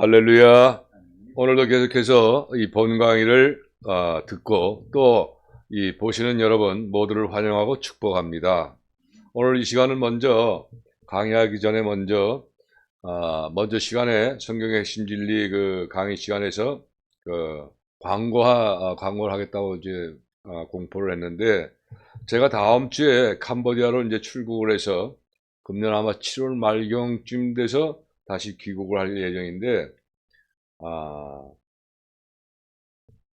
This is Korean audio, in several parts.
할렐루야. 오늘도 계속해서 이 본 강의를 듣고 또 이 보시는 여러분 모두를 환영하고 축복합니다. 오늘 이 시간은 먼저 강의하기 전에 먼저 시간에 성경의 핵심 진리 그 강의 시간에서 그 광고를 하겠다고 이제 공포를 했는데, 제가 다음 주에 캄보디아로 이제 출국을 해서 금년 아마 7월 말경쯤 돼서 다시 귀국을 할 예정인데, 아,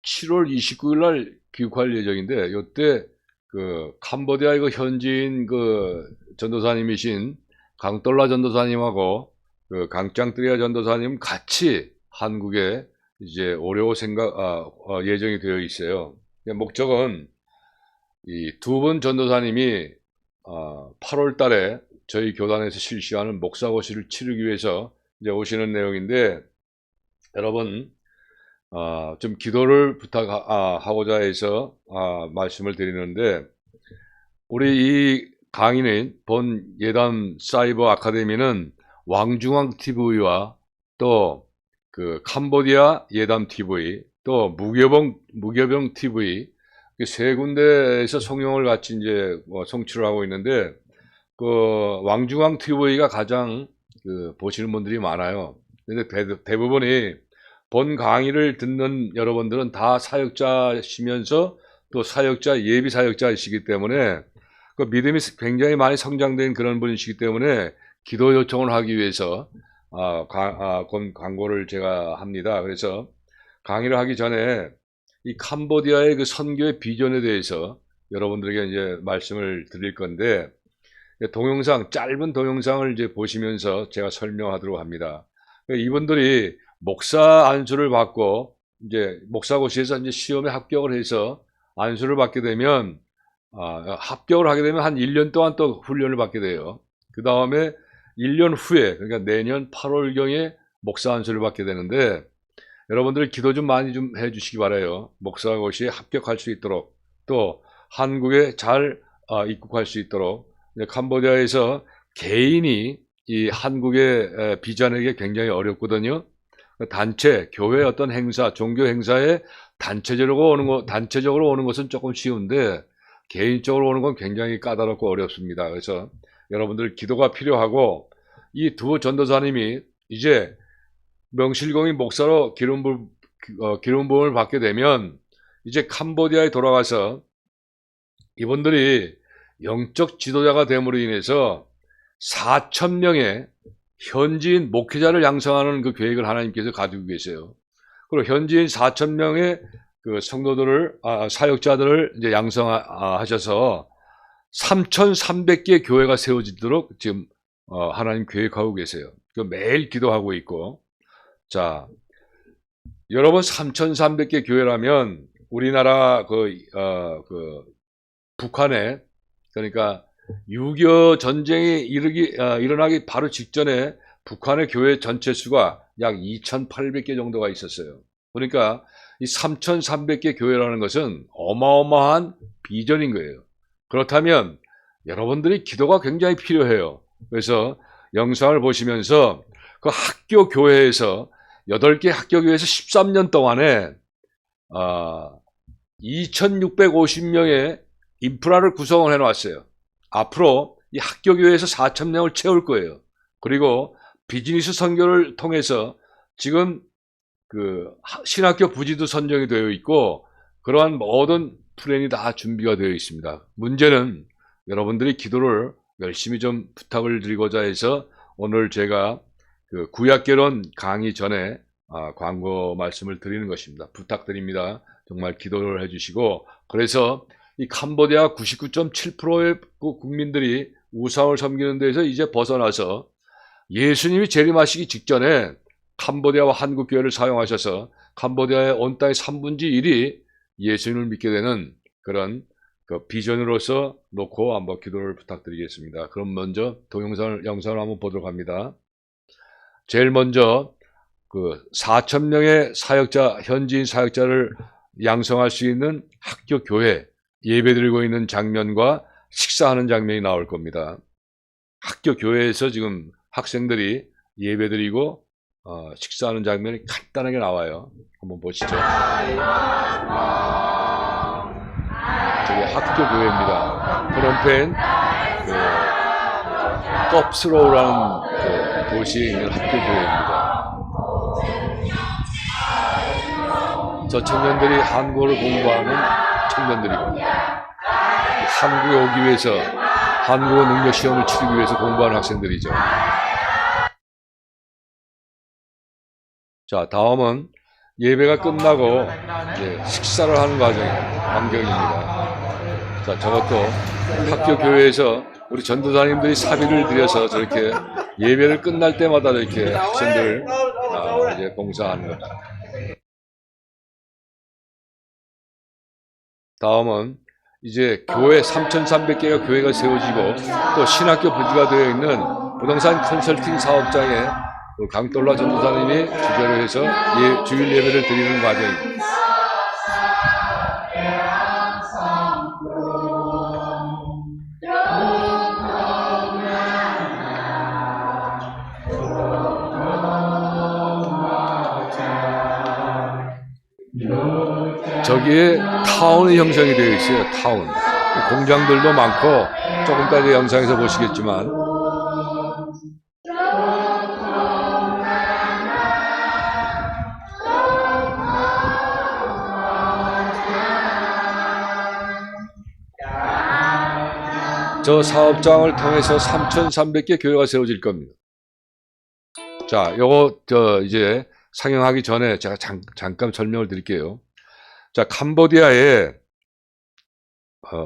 7월 29일 날 귀국할 예정인데, 요때 그 캄보디아 이거 현지인 그 전도사님이신 강떨라 전도사님하고 그 강짱뜨리아 전도사님 같이 한국에 이제 오려고 예정이 되어 있어요. 목적은 이 두 분 전도사님이 8월 달에 저희 교단에서 실시하는 목사고시를 치르기 위해서 이제 오시는 내용인데, 여러분 좀 기도를 부탁하고자 해서 말씀을 드리는데, 우리 이 강의는 본 예담 사이버 아카데미는 왕중왕 TV와 또 그 캄보디아 예담 TV 또 무교병 TV 세 군데에서 성령을 같이 이제 송출을 하고 있는데, 그 왕중왕 TV가 가장 보시는 분들이 많아요. 근데 대부분이 본 강의를 듣는 여러분들은 다 사역자시면서 또 예비 사역자이시기 때문에 그 믿음이 굉장히 많이 성장된 그런 분이시기 때문에 기도 요청을 하기 위해서 광고를 제가 합니다. 그래서 강의를 하기 전에 이 캄보디아의 그 선교의 비전에 대해서 여러분들에게 이제 말씀을 드릴 건데, 짧은 동영상을 이제 보시면서 제가 설명하도록 합니다. 이분들이 목사 안수를 받고 이제 목사고시에서 이제 시험에 합격을 해서 안수를 받게 되면 합격을 하게 되면 한 1년 동안 또 훈련을 받게 돼요. 그 다음에 1년 후에, 그러니까 내년 8월경에 목사 안수를 받게 되는데, 여러분들 기도 좀 많이 좀 해주시기 바라요. 목사고시에 합격할 수 있도록, 또 한국에 잘 입국할 수 있도록. 캄보디아에서 개인이 이 한국의 비자내기 굉장히 어렵거든요. 단체, 교회 어떤 행사, 종교 행사에 단체적으로 오는 것은 조금 쉬운데, 개인적으로 오는 건 굉장히 까다롭고 어렵습니다. 그래서 여러분들 기도가 필요하고, 이 두 전도사님이 이제 명실공히 목사로 기름 부음을 받게 되면 이제 캄보디아에 돌아가서 이분들이 영적 지도자가 됨으로 인해서 4,000명의 현지인 목회자를 양성하는 그 계획을 하나님께서 가지고 계세요. 그리고 현지인 4,000명의 그 성도들을, 사역자들을 이제 양성하셔서 3,300개 교회가 세워지도록 지금 하나님 계획하고 계세요. 매일 기도하고 있고. 자, 여러분 3,300개 교회라면 우리나라 북한에, 그러니까 6.25 전쟁이 일어나기 바로 직전에 북한의 교회 전체 수가 약 2,800개 정도가 있었어요. 그러니까 이 3,300개 교회라는 것은 어마어마한 비전인 거예요. 그렇다면 여러분들이 기도가 굉장히 필요해요. 그래서 영상을 보시면서 그 학교 교회에서 8개 학교 교회에서 13년 동안에 2,650명의 인프라를 구성을 해놨어요. 앞으로 이 학교 교회에서 4,000명을 채울 거예요. 그리고 비즈니스 선교를 통해서 지금 그 신학교 부지도 선정이 되어 있고, 그러한 모든 플랜이 다 준비가 되어 있습니다. 문제는 여러분들이 기도를 열심히 좀 부탁을 드리고자 해서 오늘 제가 그 구약개론 강의 전에 광고 말씀을 드리는 것입니다. 부탁드립니다. 정말 기도를 해주시고, 그래서 이 캄보디아 99.7%의 국민들이 우상을 섬기는 데에서 이제 벗어나서 예수님이 재림하시기 직전에 캄보디아와 한국 교회를 사용하셔서 캄보디아의 온 땅의 3분의 1이 예수님을 믿게 되는 그런 그 비전으로서 놓고 한번 기도를 부탁드리겠습니다. 그럼 먼저 영상을 한번 보도록 합니다. 제일 먼저 그 4,000명의 현지인 사역자를 양성할 수 있는 학교 교회 예배드리고 있는 장면과 식사하는 장면이 나올 겁니다. 학교 교회에서 지금 학생들이 예배드리고 식사하는 장면이 간단하게 나와요. 한번 보시죠. 저기 학교 교회입니다. 프놈펜 껍스로우라는 도시에 있는 학교 교회입니다. 저 청년들이 한국어를 공부하는 청년들이고, 한국에 오기 위해서 한국어 능력 시험을 치르기 위해서 공부하는 학생들이죠. 자, 다음은 예배가 끝나고 이제 식사를 하는 광경입니다. 자, 저것도 학교 교회에서 우리 전도사님들이 사비를 들여서 저렇게 예배를 끝날 때마다 이렇게 학생들 이제 봉사하는 것. 다음은 이제 교회 3,300개가 교회가 세워지고 또 신학교 부지가 되어 있는 부동산 컨설팅 사업장에 강돌라 전도사님이 주재로 해서 주일 예배를 드리는 과정입니다. 저기에 타운이 형성이 되어 있어요. 타운. 공장들도 많고 조금 이따 영상에서 보시겠지만 저 사업장을 통해서 3,300개 교회가 세워질 겁니다. 자, 요거 이제 상영하기 전에 제가 잠깐 설명을 드릴게요. 자, 캄보디아에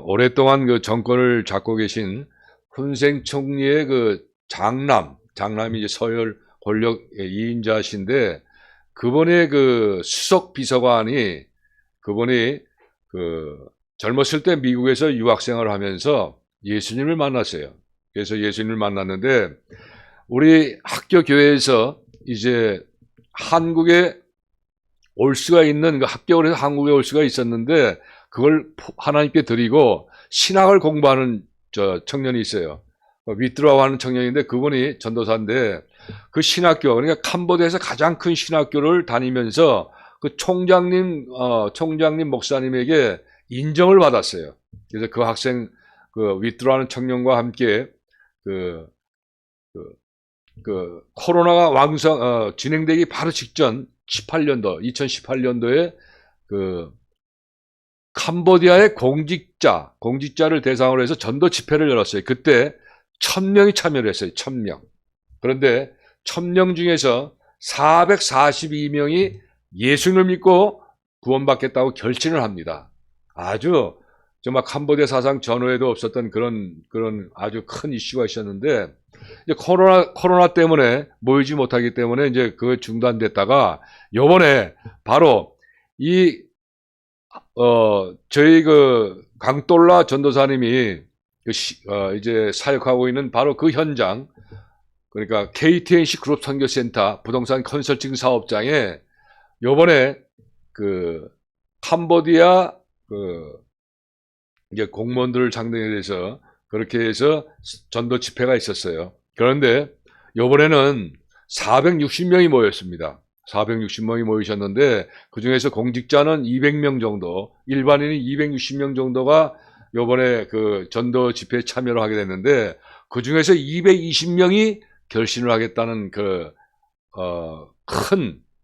오랫동안 그 정권을 잡고 계신 훈센 총리의 그 장남이 이제 서열 권력 2인자신데 그분의 그 수석 비서관이 그분이 그 젊었을 때 미국에서 유학생활을 하면서 예수님을 만났어요. 그래서 예수님을 만났는데 우리 학교 교회에서 이제 한국에 올 수가 있는 그 합격을 해서 한국에 올 수가 있었는데 그걸 하나님께 드리고 신학을 공부하는 저 청년이 있어요. 위트라고 하는 청년인데 그분이 전도사인데 그 신학교 그러니까 캄보디아에서 가장 큰 신학교를 다니면서 그 총장님 목사님에게 인정을 받았어요. 그래서 그 학생 그 위트라는 청년과 함께 그 코로나가 진행되기 바로 직전 2018년도에 그 캄보디아의 공직자를 대상으로 해서 전도 집회를 열었어요. 그때 1,000명이 참여를 했어요. 1,000명. 그런데 1,000명 중에서 442명이 예수님을 믿고 구원받겠다고 결심을 합니다. 아주 정말 캄보디아 사상 전후에도 없었던 그런 아주 큰 이슈가 있었는데 이제 코로나 때문에 모이지 못하기 때문에 이제 그거 중단됐다가 요번에 바로 저희 그 강돌라 전도사님이 이제 사역하고 있는 바로 그 현장 그러니까 KTNC 그룹 선교센터 부동산 컨설팅 사업장에 요번에 그 캄보디아 이제 공무원들을 상대로 해서 그렇게 해서 전도 집회가 있었어요. 그런데 이번에는 460명이 모였습니다. 460명이 모이셨는데 그중에서 공직자는 200명 정도, 일반인이 260명 정도가 이번에 그 전도 집회에 참여를 하게 됐는데 그중에서 220명이 결신을 하겠다는 큰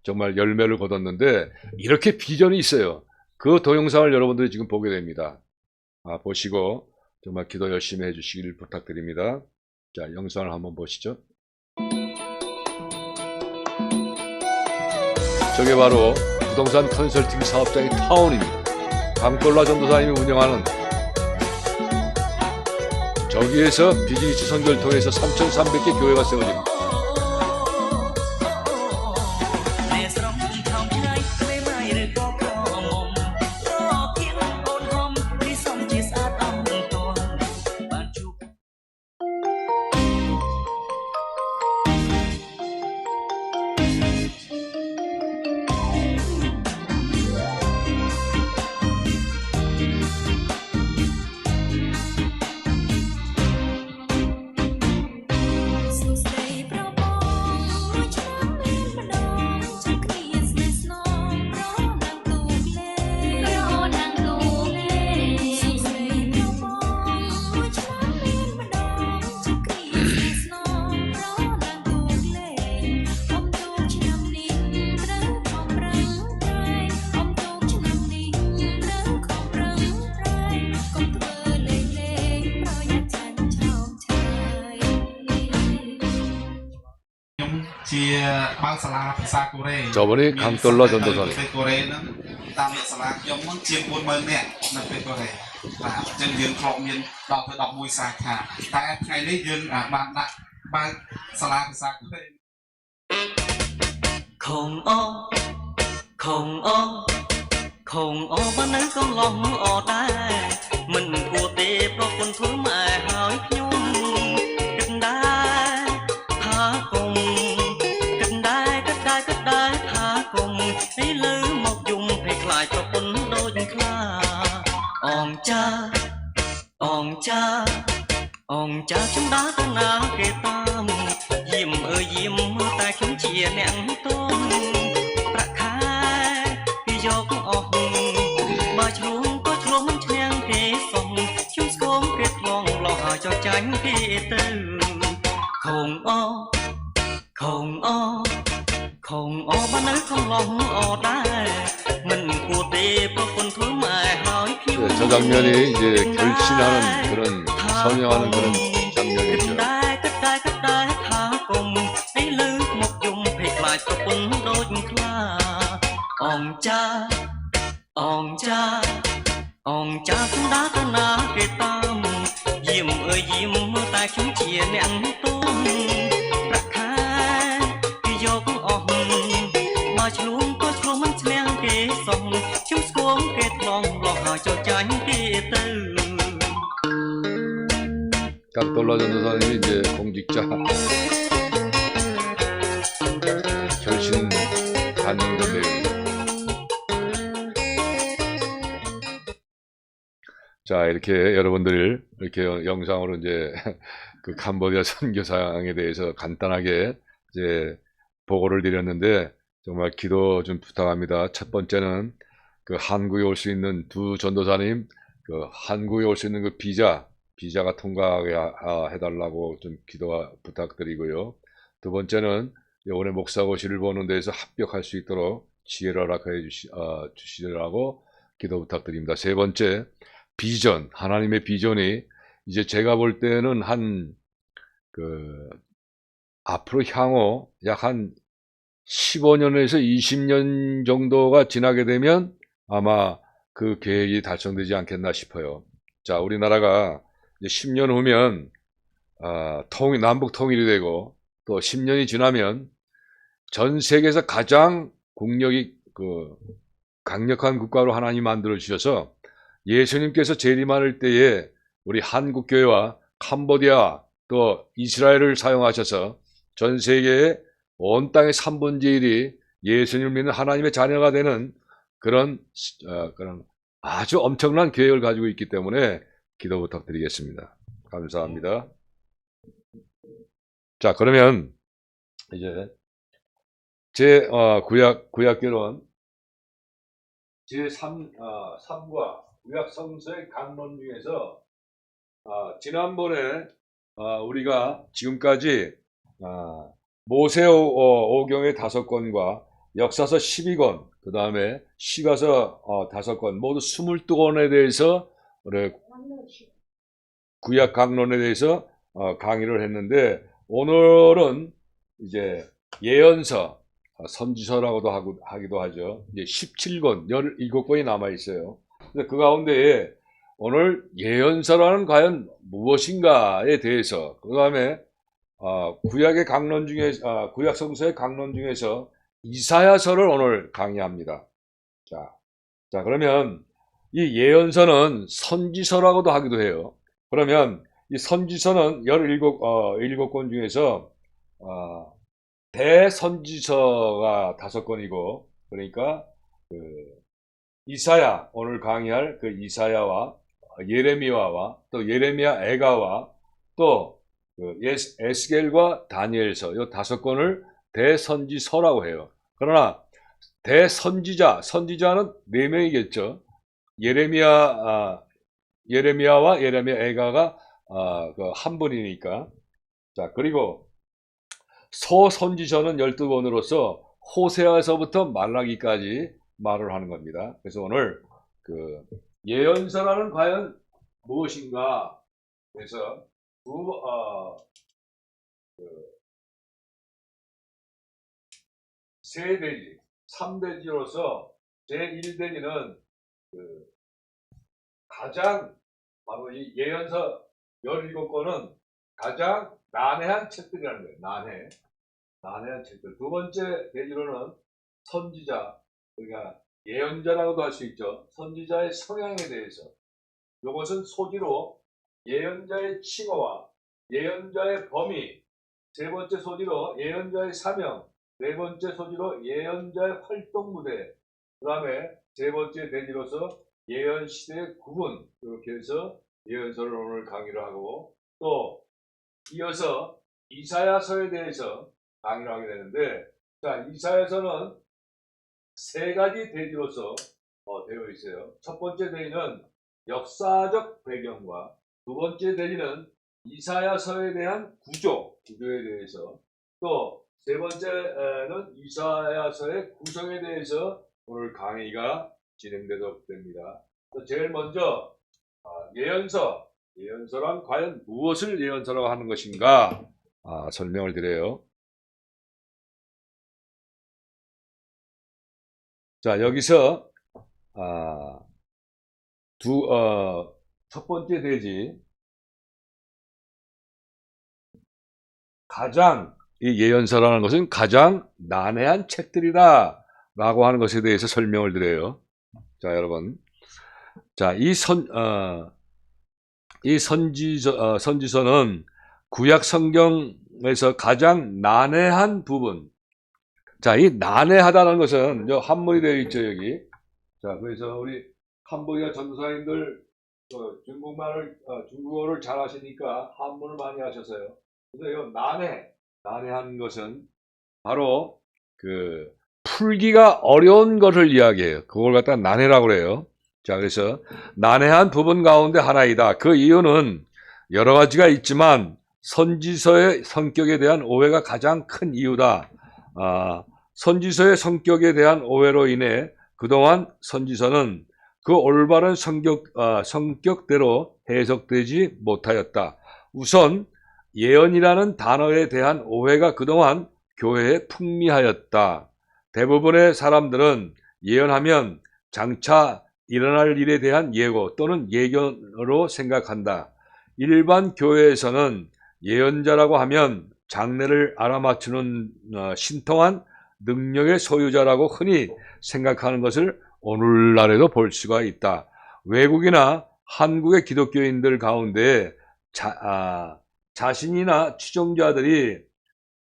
정말 열매를 거뒀는데 이렇게 비전이 있어요. 그 동영상을 여러분들이 지금 보게 됩니다. 보시고 정말 기도 열심히 해주시길 부탁드립니다. 자, 영상을 한번 보시죠. 저게 바로 부동산 컨설팅 사업장의 타운입니다. 강돌라 전도사님이 운영하는 저기에서 비즈니스 선교를 통해서 3,300개 교회가 세워집니다. So stay 방살라ភាសា Korea 저분이 강돌러 전도사님. Korea នឹងតាមអ្នកសាលាខ្ញុំនឹងជាង 40000 នាក់នៅប្រទេសកូរ៉េបាទអញ្ចឹងយើងធ្លាប់មានដល់ទៅ11សាខាតែថ្ងៃនេះយើងបានដាក់បើកសាលាភាសាកូរ៉េ ខងអូខងអូខងអូបាននៅកន្លងអដែរមិនគួរទេប្រពន្ធធ្វើម៉ែហើយខ្ញុំគិតដែរថាគុំគិតដែរថាគុំឲ្យលើមកយំឲ្យខ្លាចប្រពន្ធដូចខ្លាអងចាអងចាអងចាខ្ញុំដើរទៅណាគេតាមយាមអើយយាមតែខ្ញុំជាអ្នកទុំប្រាក់ខែគេយកអស់បើឆ្លងក៏ឆ្លងមិនឈ្នះគេសុំខ្ញុំស្គមគេថ្លងលោះឲ្យចោះចាញ់គេទៅខងអូខងអូខងអូបាននៅក្នុងឡងអូដែរមិនគួរទេប្រពន្ធធ្វើម៉ែហើយខ្ញុំ 저 장면이 이제 결신하는 그런 성령하는 그런 장면이죠. គិតដែរថាគុំឲ្យលើមកយំភ័យខ្លាចប្រពន្ធដូចខ្លាអងចាអងចាអងចាខ្ញុំដើរទៅណាគេតាមយាមអើយយាមតែខ្ញុំជាអ្នកទុំប្រាក់ខែគេយកអស់បើឆ្លងក៏ឆ្លងមិនឈ្នះគេសុំខ្ញុំស្គមគេថ្លងលោះឲ្យចោះចាញ់គេទៅ 강돌러 전도사님이 이제 공직자 결신 받는 건데요. 자, 이렇게 여러분들 이렇게 영상으로 이제 그 캄보디아 선교사항에 대해서 간단하게 이제 보고를 드렸는데 정말 기도 좀 부탁합니다. 첫 번째는 그 한국에 올 수 있는 두 전도사님, 그 한국에 올 수 있는 그 비자가 통과하게 해달라고 좀 기도 부탁드리고요. 두 번째는 이번에 목사고시를 보는 데에서 합격할 수 있도록 지혜를 허락해 주시라고 기도 부탁드립니다. 세 번째, 비전, 하나님의 비전이 이제 제가 볼 때는 앞으로 향후 약 한 15년에서 20년 정도가 지나게 되면 아마 그 계획이 달성되지 않겠나 싶어요. 자, 우리나라가 이제 10년 후면 남북 통일이 되고 또 10년이 지나면 전 세계에서 가장 국력이 강력한 국가로 하나님 만들어 주셔서 예수님께서 재림할 때에 우리 한국교회와 캄보디아 또 이스라엘을 사용하셔서 전 세계의 온 땅의 3분의 1이 예수님을 믿는 하나님의 자녀가 되는 그런 아주 엄청난 계획을 가지고 있기 때문에 기도 부탁드리겠습니다. 감사합니다. 자, 그러면 이제 제 구약개론 제3과 구약 성서의 강론 중에서 지난번에 우리가 지금까지 모세오경의 5권과 역사서 12권, 그 다음에 시가서 5권, 모두 22권에 대해서 우리 구약 강론에 대해서 강의를 했는데, 오늘은 이제 예언서, 선지서라고도 하기도 하죠. 이제 17권, 17권이 남아있어요. 그 가운데에 오늘 예언서라는 과연 무엇인가에 대해서, 그 다음에 구약의 강론 중에, 구약 성서의 강론 중에서 이사야서를 오늘 강의합니다. 자, 그러면 이 예언서는 선지서라고도 하기도 해요. 그러면 이 선지서는 17권 중에서, 대선지서가 5권이고, 그러니까, 이사야, 오늘 강의할 그 이사야와 예레미야와 또 예레미야 애가와 또 에스겔과 다니엘서, 이 5권을 대선지서라고 해요. 그러나 선지자는 4명이겠죠. 예레미야와 예레미야 애가가 한 분이니까. 자, 그리고 소선지서는 12권으로서 호세아서부터 말라기까지 말을 하는 겁니다. 그래서 오늘 예언서라는 과연 무엇인가? 그래서 세 대지, 3대지로서 제1대지는 가장 바로 이 예언서 17권은 가장 난해한 책들이라는 거예요. 난해한 책들. 두 번째 대지로는 선지자, 그러니까 예언자라고도 할 수 있죠. 선지자의 성향에 대해서. 이것은 소지로 예언자의 칭호와 예언자의 범위, 세 번째 소지로 예언자의 사명, 네 번째 소지로 예언자의 활동 무대, 그 다음에 세 번째 대지로서 예언 시대의 구분, 이렇게 해서 예언서를 오늘 강의를 하고, 또 이어서 이사야서에 대해서 강의를 하게 되는데, 자, 이사야서는 세 가지 대지로서 되어 있어요. 첫 번째 대지는 역사적 배경과, 두 번째 대지는 이사야서에 대한 구조에 대해서, 또 세 번째는 이사야서의 구성에 대해서 오늘 강의가 진행되도록 됩니다. 제일 먼저 예언서란 과연 무엇을 예언서라고 하는 것인가 설명을 드려요. 자, 여기서 첫 번째 대지, 가장 이 예언서라는 것은 가장 난해한 책들이다 라고 하는 것에 대해서 설명을 드려요. 자, 여러분, 자, 선지서는 구약 성경에서 가장 난해한 부분. 자, 이 난해하다는 것은 한문이 되어 있죠, 여기. 자, 그래서 우리 캄보디아 전도사님들 중국어를 잘 하시니까 한문을 많이 하셔서요. 그래서 이 난해한 것은 바로 풀기가 어려운 것을 이야기해요. 그걸 갖다 난해라고 그래요. 자, 그래서 난해한 부분 가운데 하나이다. 그 이유는 여러 가지가 있지만 선지서의 성격에 대한 오해가 가장 큰 이유다. 선지서의 성격에 대한 오해로 인해 그동안 선지서는 그 올바른 성격대로 해석되지 못하였다. 우선 예언이라는 단어에 대한 오해가 그동안 교회에 풍미하였다. 대부분의 사람들은 예언하면 장차 일어날 일에 대한 예고 또는 예견으로 생각한다. 일반 교회에서는 예언자라고 하면 장래를 알아맞추는 신통한 능력의 소유자라고 흔히 생각하는 것을 오늘날에도 볼 수가 있다. 외국이나 한국의 기독교인들 가운데 자신이나 추종자들이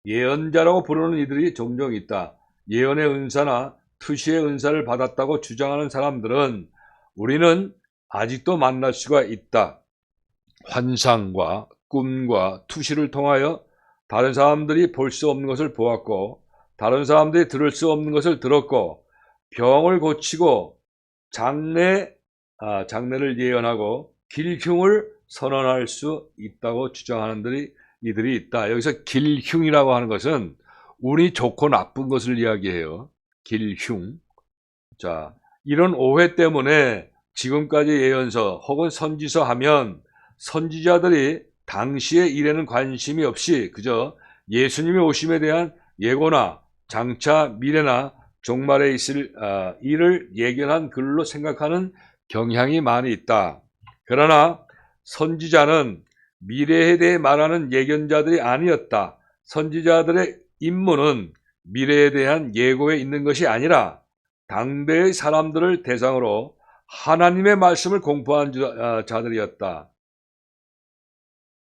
예언자라고 부르는 이들이 종종 있다. 예언의 은사나 투시의 은사를 받았다고 주장하는 사람들은 우리는 아직도 만날 수가 있다. 환상과 꿈과 투시를 통하여 다른 사람들이 볼 수 없는 것을 보았고, 다른 사람들이 들을 수 없는 것을 들었고, 병을 고치고 장래를 예언하고 길흉을 선언할 수 있다고 주장하는 이들이 있다. 여기서 길흉이라고 하는 것은 운이 좋고 나쁜 것을 이야기해요. 길흉. 자, 이런 오해 때문에 지금까지 예언서 혹은 선지서 하면 선지자들이 당시의 일에는 관심이 없이 그저 예수님의 오심에 대한 예고나 장차 미래나 종말에 있을 일을 예견한 글로 생각하는 경향이 많이 있다. 그러나 선지자는 미래에 대해 말하는 예견자들이 아니었다. 선지자들의 임무는 미래에 대한 예고에 있는 것이 아니라 당대의 사람들을 대상으로 하나님의 말씀을 공포한 자들이었다.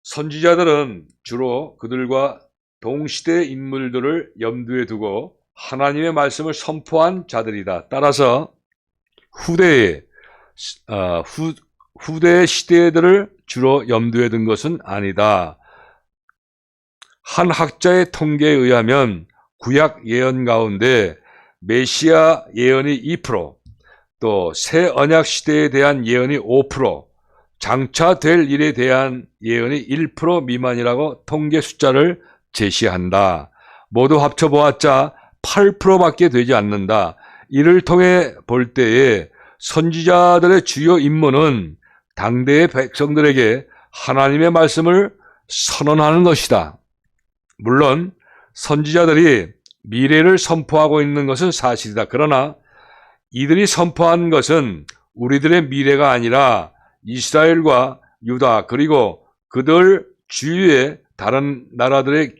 선지자들은 주로 그들과 동시대의 인물들을 염두에 두고 하나님의 말씀을 선포한 자들이다. 따라서 후대의 시대들을 주로 염두에 둔 것은 아니다. 한 학자의 통계에 의하면 구약 예언 가운데 메시아 예언이 2%, 또 새 언약 시대에 대한 예언이 5%, 장차 될 일에 대한 예언이 1% 미만이라고 통계 숫자를 제시한다. 모두 합쳐보았자 8%밖에 되지 않는다. 이를 통해 볼 때에 선지자들의 주요 임무는 당대의 백성들에게 하나님의 말씀을 선언하는 것이다. 물론 선지자들이 미래를 선포하고 있는 것은 사실이다. 그러나 이들이 선포한 것은 우리들의 미래가 아니라 이스라엘과 유다 그리고 그들 주위의 다른 나라들의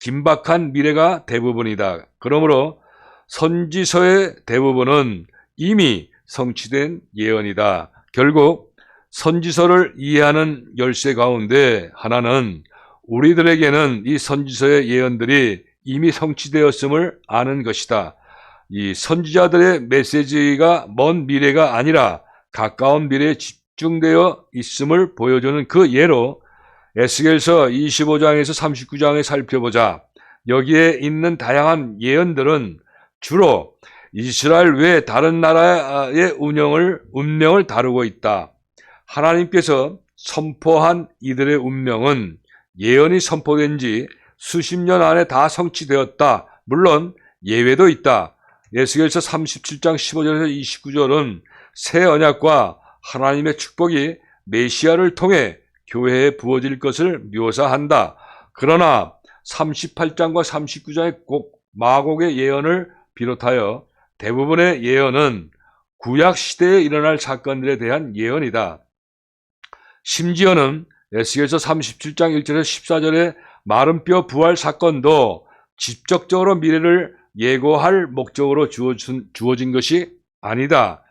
긴박한 미래가 대부분이다. 그러므로 선지서의 대부분은 이미 성취된 예언이다. 결국 선지서를 이해하는 열쇠 가운데 하나는 우리들에게는 이 선지서의 예언들이 이미 성취되었음을 아는 것이다. 이 선지자들의 메시지가 먼 미래가 아니라 가까운 미래에 집중되어 있음을 보여주는 그 예로 에스겔서 25장에서 39장에 살펴보자. 여기에 있는 다양한 예언들은 주로 이스라엘 외 다른 나라의 운명을 다루고 있다. 하나님께서 선포한 이들의 운명은 예언이 선포된 지 수십 년 안에 다 성취되었다. 물론 예외도 있다. 에스겔서 37장 15절에서 29절은 새 언약과 하나님의 축복이 메시아를 통해 교회에 부어질 것을 묘사한다. 그러나 38장과 39장의 마곡의 예언을 비롯하여 대부분의 예언은 구약 시대에 일어날 사건들에 대한 예언이다. 심지어는 에스겔서 37장 1절에서 14절의 마른 뼈 부활 사건도 직접적으로 미래를 예고할 목적으로 주어진 것이 아니다.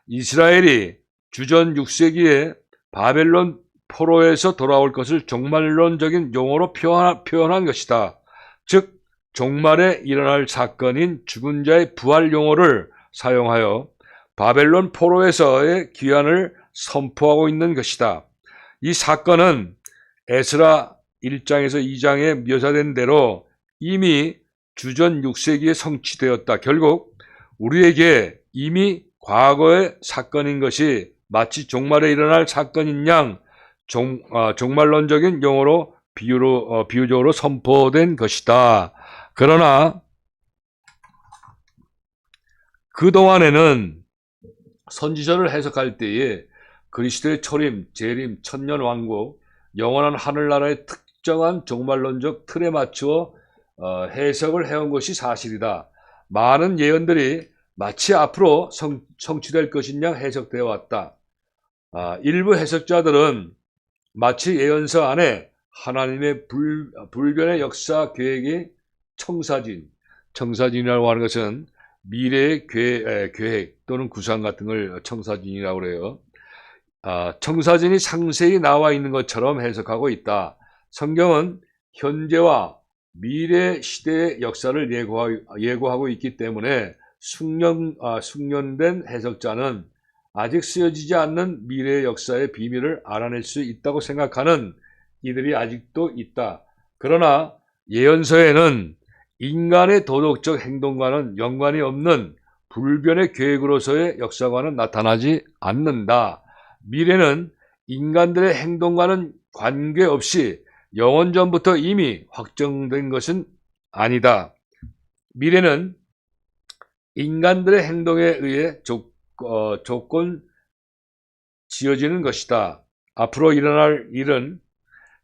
이스라엘이 주전 6세기에 바벨론 포로에서 돌아올 것을 종말론적인 용어로 표현한 것이다. 즉 종말에 일어날 사건인 죽은 자의 부활 용어를 사용하여 바벨론 포로에서의 귀환을 선포하고 있는 것이다. 이 사건은 에스라 1장에서 2장에 묘사된 대로 이미 주전 6세기에 성취되었다. 결국 우리에게 이미 과거의 사건인 것이 마치 종말에 일어날 사건인 양 종말론적인 용어로 비유적으로 선포된 것이다. 그러나 그동안에는 선지서를 해석할 때에 그리스도의 초림, 재림, 천년왕국, 영원한 하늘나라의 특정한 종말론적 틀에 맞추어 해석을 해온 것이 사실이다. 많은 예언들이 마치 앞으로 성취될 것인 양 해석되어 왔다. 일부 해석자들은 마치 예언서 안에 하나님의 불변의 역사 계획이 청사진이라고 하는 것은 미래의 계획 또는 구상 같은 걸 청사진이라고 그래요. 청사진이 상세히 나와 있는 것처럼 해석하고 있다. 성경은 현재와 미래 시대의 역사를 예고하고 있기 때문에 숙련된 해석자는 아직 쓰여지지 않는 미래의 역사의 비밀을 알아낼 수 있다고 생각하는 이들이 아직도 있다. 그러나 예언서에는 인간의 도덕적 행동과는 연관이 없는 불변의 계획으로서의 역사관은 나타나지 않는다. 미래는 인간들의 행동과는 관계없이 영원 전부터 이미 확정된 것은 아니다. 미래는 인간들의 행동에 의해 조건 지어지는 것이다. 앞으로 일어날 일은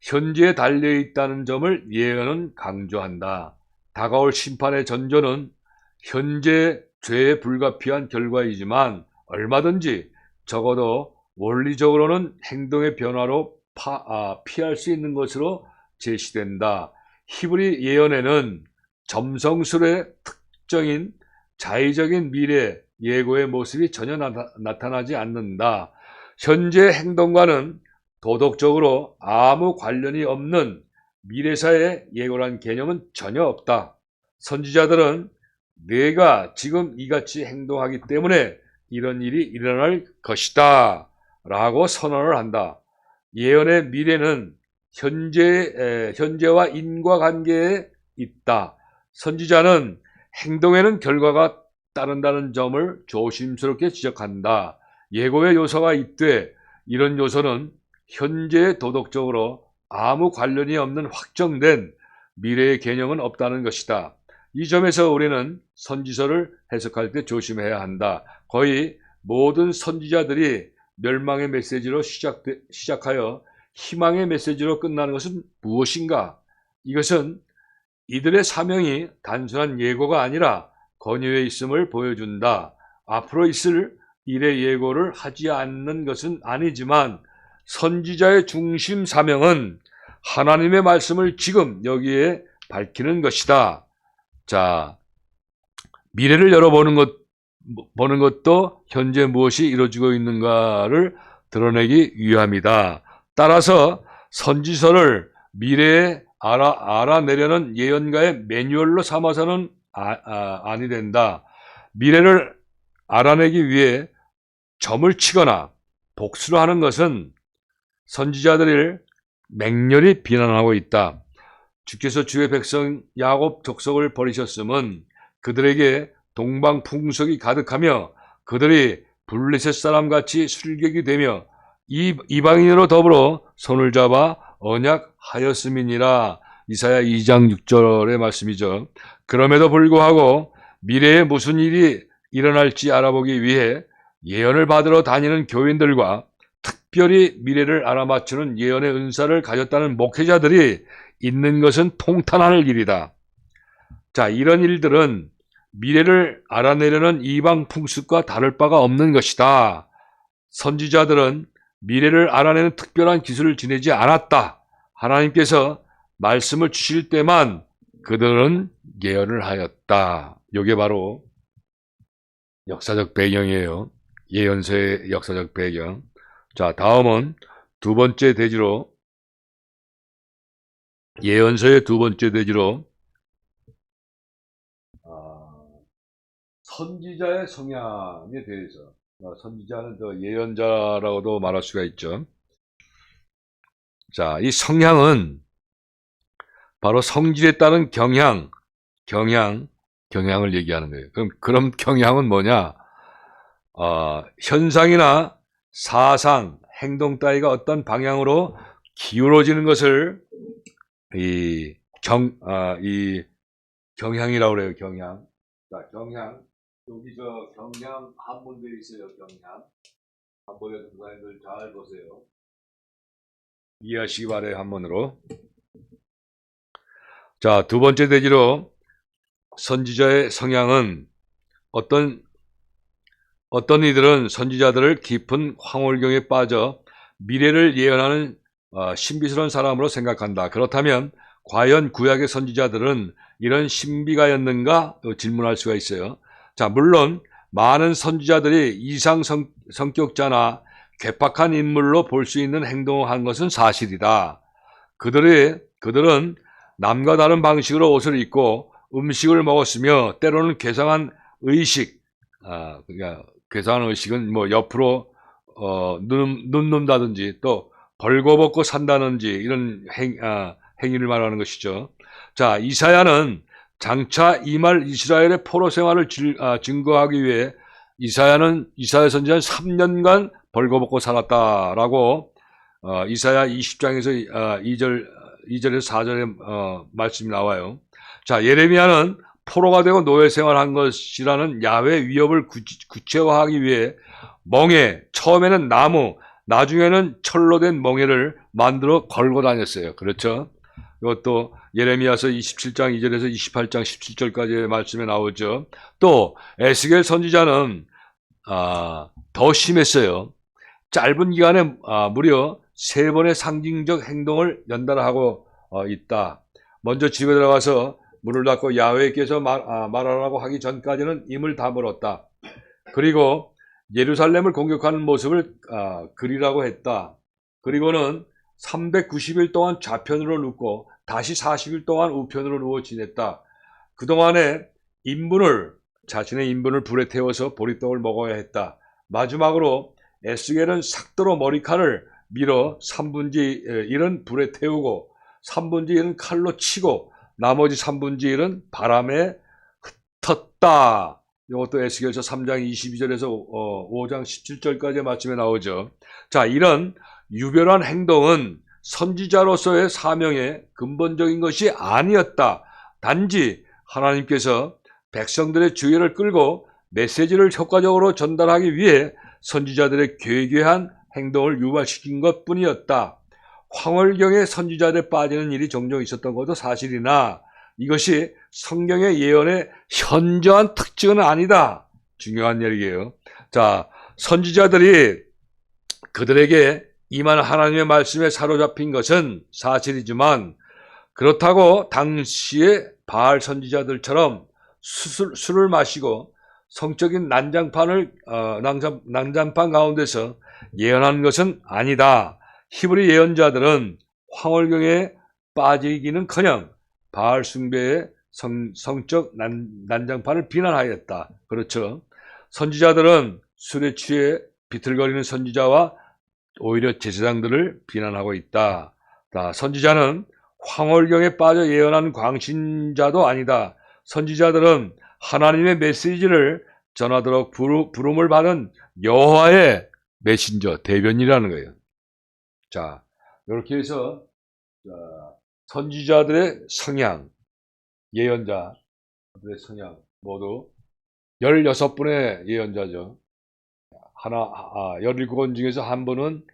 현재에 달려있다는 점을 예언은 강조한다. 다가올 심판의 전조는 현재 죄에 불가피한 결과이지만 얼마든지 적어도 원리적으로는 행동의 변화로 피할 수 있는 것으로 제시된다. 히브리 예언에는 점성술의 특정인 자의적인 미래 예고의 모습이 전혀 나타나지 않는다. 현재 행동과는 도덕적으로 아무 관련이 없는 미래사의 예고란 개념은 전혀 없다. 선지자들은 내가 지금 이같이 행동하기 때문에 이런 일이 일어날 것이다 라고 선언을 한다. 예언의 미래는 현재와 인과관계에 있다. 선지자는 행동에는 결과가 따른다는 점을 조심스럽게 지적한다. 예고의 요소가 있되 이런 요소는 현재의 도덕적으로 아무 관련이 없는 확정된 미래의 개념은 없다는 것이다. 이 점에서 우리는 선지서를 해석할 때 조심해야 한다. 거의 모든 선지자들이 멸망의 메시지로 시작하여 희망의 메시지로 끝나는 것은 무엇인가? 이것은 이들의 사명이 단순한 예고가 아니라 권유에 있음을 보여준다. 앞으로 있을 일의 예고를 하지 않는 것은 아니지만 선지자의 중심 사명은 하나님의 말씀을 지금 여기에 밝히는 것이다. 자, 미래를 열어보는 보는 것도 현재 무엇이 이루어지고 있는가를 드러내기 위함이다. 따라서 선지서를 미래에 알아내려는 예언가의 매뉴얼로 삼아서는 아니 된다. 미래를 알아내기 위해 점을 치거나 복수를 하는 것은 선지자들을 맹렬히 비난하고 있다. 주께서 주의 백성 야곱 족속을 버리셨음은 그들에게 동방 풍속이 가득하며 그들이 블레셋 사람같이 술객이 되며 이방인으로 더불어 손을 잡아 언약하였음이니라. 이사야 2장 6절의 말씀이죠. 그럼에도 불구하고 미래에 무슨 일이 일어날지 알아보기 위해 예언을 받으러 다니는 교인들과 특별히 미래를 알아맞추는 예언의 은사를 가졌다는 목회자들이 있는 것은 통탄할 일이다. 자, 이런 일들은 미래를 알아내려는 이방 풍습과 다를 바가 없는 것이다. 선지자들은 미래를 알아내는 특별한 기술을 지니지 않았다. 하나님께서 말씀을 주실 때만 그들은 예언을 하였다. 이게 바로 역사적 배경이에요. 예언서의 역사적 배경. 자, 다음은 두 번째 대지로, 예언서의 두 번째 대지로 선지자의 성향에 대해서, 선지자는 예언자라고도 말할 수가 있죠. 자, 이 성향은 바로 성질에 따른 경향을 얘기하는 거예요. 그럼 경향은 뭐냐? 현상이나 사상, 행동 따위가 어떤 방향으로 기울어지는 것을 이 경향이라고 그래요. 경향. 자, 경향. 여기 경향 한문되어 있어요. 경향. 한문에 동사님들 잘 보세요. 이해하시기 바래요. 한문으로. 자, 두 번째 대지로 선지자의 성향은 어떤 이들은 선지자들을 깊은 황홀경에 빠져 미래를 예언하는 신비스러운 사람으로 생각한다. 그렇다면 과연 구약의 선지자들은 이런 신비가였는가 질문할 수가 있어요. 자, 물론 많은 선지자들이 이상 성격자나 괴팍한 인물로 볼 수 있는 행동을 한 것은 사실이다. 그들은 남과 다른 방식으로 옷을 입고 음식을 먹었으며 때로는 괴상한 의식, 그러니까 괴상한 의식은 뭐 옆으로 눈 눕다든지 또 벌거벗고 산다든지 이런 행위를 말하는 것이죠. 자, 이사야는 장차 임할 이스라엘의 포로 생활을 증거하기 위해 이사야 선지자는 3년간 벌거벗고 살았다라고 이사야 20장에서 2절에서 4절의 말씀이 나와요. 자, 예레미야는 포로가 되고 노예 생활한 것이라는 야훼 위협을 구체화하기 위해 멍에, 처음에는 나무, 나중에는 철로 된 멍에를 만들어 걸고 다녔어요. 그렇죠? 이것도 예레미야서 27장 2절에서 28장 17절까지의 말씀에 나오죠. 또 에스겔 선지자는 더 심했어요. 짧은 기간에 무려 3번의 상징적 행동을 연달아 하고 있다. 먼저 집에 들어가서 문을 닫고 야훼께서 말하라고 하기 전까지는 임을 다물었다. 그리고 예루살렘을 공격하는 모습을 그리라고 했다. 그리고는 390일 동안 좌편으로 눕고 다시 40일 동안 우편으로 누워 지냈다. 그동안에 자신의 인분을 불에 태워서 보리떡을 먹어야 했다. 마지막으로 에스겔은 삭도로 머리칼을 밀어 3분의 1은 불에 태우고 3분의 1은 칼로 치고 나머지 3분의 1은 바람에 흩었다. 이것도 에스겔서 3장 22절에서 5장 17절까지의 말씀에 나오죠. 자, 이런 유별한 행동은 선지자로서의 사명의 근본적인 것이 아니었다. 단지 하나님께서 백성들의 주의를 끌고 메시지를 효과적으로 전달하기 위해 선지자들의 괴괴한 행동을 유발시킨 것뿐이었다. 황홀경에 선지자들에 빠지는 일이 종종 있었던 것도 사실이나 이것이 성경의 예언의 현저한 특징은 아니다. 중요한 얘기예요. 자, 선지자들이 그들에게 임한 하나님의 말씀에 사로잡힌 것은 사실이지만 그렇다고 당시의 바알 선지자들처럼 술을 마시고 성적인 난장판 가운데서 예언한 것은 아니다. 히브리 예언자들은 황홀경에 빠지기는커녕 바알 숭배의 성적 난장판을 비난하였다. 그렇죠. 선지자들은 술에 취해 비틀거리는 선지자와 오히려 제사장들을 비난하고 있다. 선지자는 황홀경에 빠져 예언한 광신자도 아니다. 선지자들은 하나님의 메시지를 전하도록 부름을 받은 여호와의 메신저, 대변이라는 거예요. 자, 이렇게 해서 선지자들의 성향, 예언자들의 성향 모두 16분의 예언자죠. 17권 중에서 하나는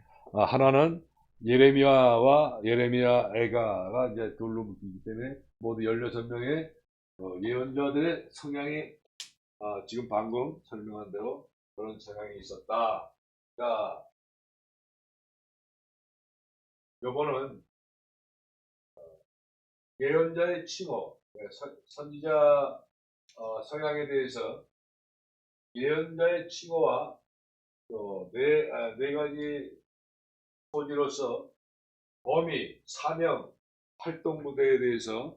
예레미야 애가가 이제 둘로 묶이기 때문에 모두 16명의 예언자들의 성향이 지금 방금 설명한 대로 그런 성향이 있었다. 자, 요거는 예언자의 칭호, 선지자 성향에 대해서 예언자의 칭호와 또 네 가지 소지로서 범위, 사명, 활동 무대에 대해서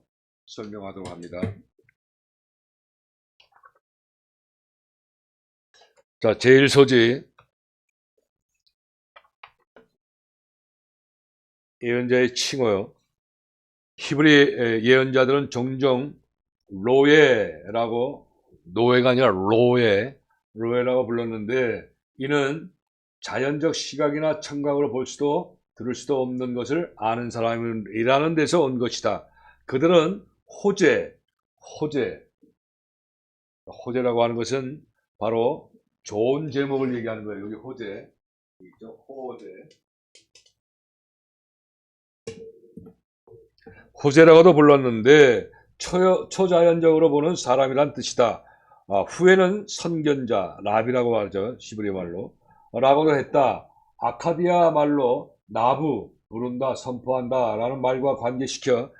설명하도록 합니다. 자, 제1소지 예언자의 칭호요. 히브리 예언자들은 종종 로예라고, 노예가 아니라 로예라고 불렀는데, 이는 자연적 시각이나 청각으로 볼 수도 들을 수도 없는 것을 아는 사람이라는 데서 온 것이다. 그들은 호재라고 하는 것은 바로 좋은 제목을 얘기하는 거예요. 여기 호재, 호재라고도 불렀는데 초자연적으로 보는 사람이란 뜻이다. 후에는 선견자, 랍이라고 하죠. 시브리 말로. 라고도 했다. 아카디아 말로 나부, 부른다, 선포한다 라는 말과 관계시켜